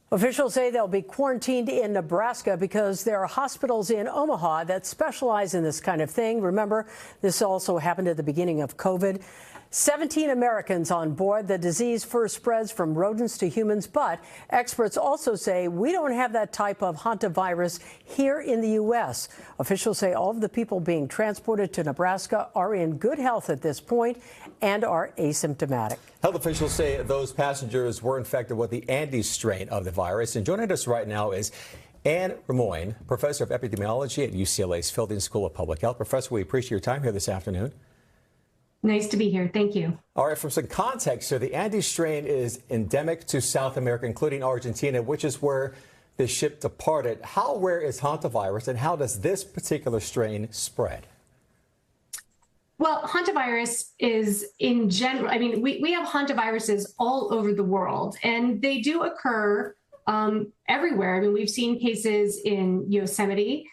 Officials say they'll be quarantined in Nebraska because there are hospitals in Omaha that specialize in this kind of thing. Remember, this also happened at the beginning of COVID. 17 Americans on board. The disease first spreads from rodents to humans, but experts also say we don't have that type of hantavirus here in the U.S. Officials say all of the people being transported to Nebraska are in good health at this point and are asymptomatic. Health officials say those passengers were infected with the Andes strain of the virus. And joining us right now is Rimoin, professor of epidemiology at UCLA's Fielding School of Public Health. Professor, we appreciate your time here this afternoon. Nice to be here. Thank you. All right, for some context here, the Andes strain is endemic to South America, including Argentina, which is where the ship departed. How rare is hantavirus, and how does this particular strain spread? Well, hantavirus is in general, I mean, we have hantaviruses all over the world, and they do occur everywhere. I mean, we've seen cases in Yosemite.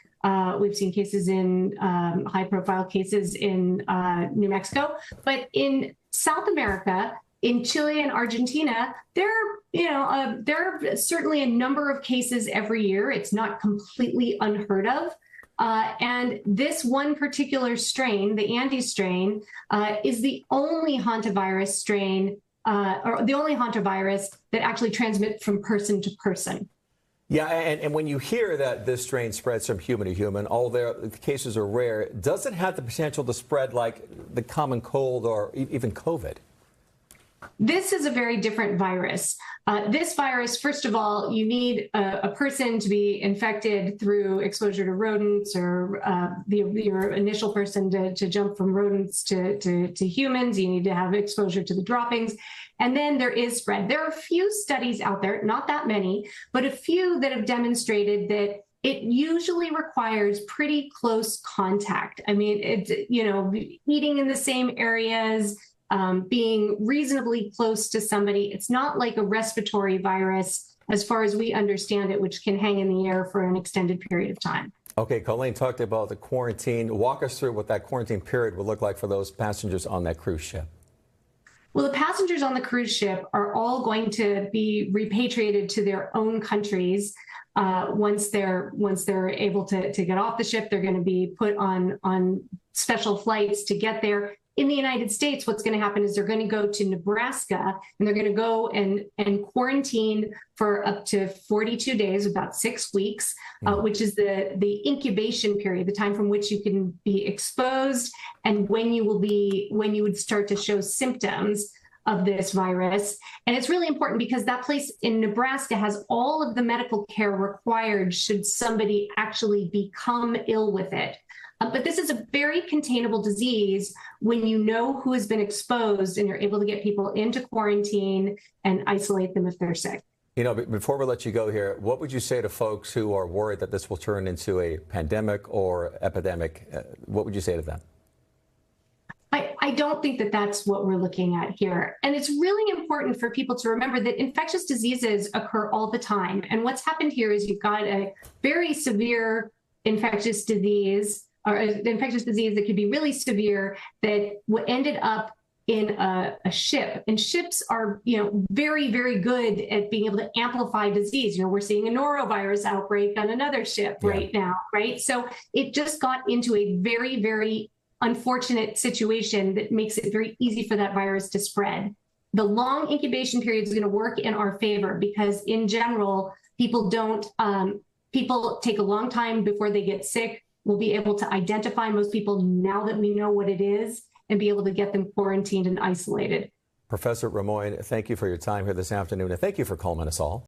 We've seen cases in high-profile cases in New Mexico, but in South America, in Chile and Argentina, there are certainly a number of cases every year. It's not completely unheard of. And this one particular strain, the Andes strain, is the only hantavirus strain, or the only hantavirus that actually transmits from person to person. Yeah, and when you hear that this strain spreads from human to human, although the cases are rare, does it have the potential to spread like the common cold or even COVID? This is a very different virus. This virus, first of all, you need a person to be infected through exposure to rodents, or your initial person to jump from rodents to humans. You need to have exposure to the droppings. And then there is spread. There are a few studies out there, not that many, but a few that have demonstrated that it usually requires pretty close contact. I mean, it's, eating in the same areas, being reasonably close to somebody. It's not like a respiratory virus, as far as we understand it, which can hang in the air for an extended period of time. Okay, Colleen talked about the quarantine. Walk us through what that quarantine period would look like for those passengers on that cruise ship. Well, the passengers on the cruise ship are all going to be repatriated to their own countries. Once they're able to get off the ship, they're going to be put on special flights to get there. In the United States, what's going to happen is they're going to go to Nebraska, and they're going to go and quarantine for up to 42 days, about 6 weeks, which is the incubation period, the time from which you can be exposed and when you would start to show symptoms of this virus. And it's really important because that place in Nebraska has all of the medical care required should somebody actually become ill with it. But this is a very containable disease when you know who has been exposed and you're able to get people into quarantine and isolate them if they're sick. Before we let you go here, what would you say to folks who are worried that this will turn into a pandemic or epidemic? What would you say to them? I don't think that that's what we're looking at here. And it's really important for people to remember that infectious diseases occur all the time. And what's happened here is you've got a very severe infectious disease, or an infectious disease that could be really severe, that ended up in a ship. And ships are, very, very good at being able to amplify disease. We're seeing a norovirus outbreak on another ship right now, right? So it just got into a very, very unfortunate situation that makes it very easy for that virus to spread. The long incubation period is going to work in our favor because, in general, people take a long time before they get sick. We'll be able to identify most people now that we know what it is and be able to get them quarantined and isolated. Professor Rimoin, thank you for your time here this afternoon, and thank you for calming us all.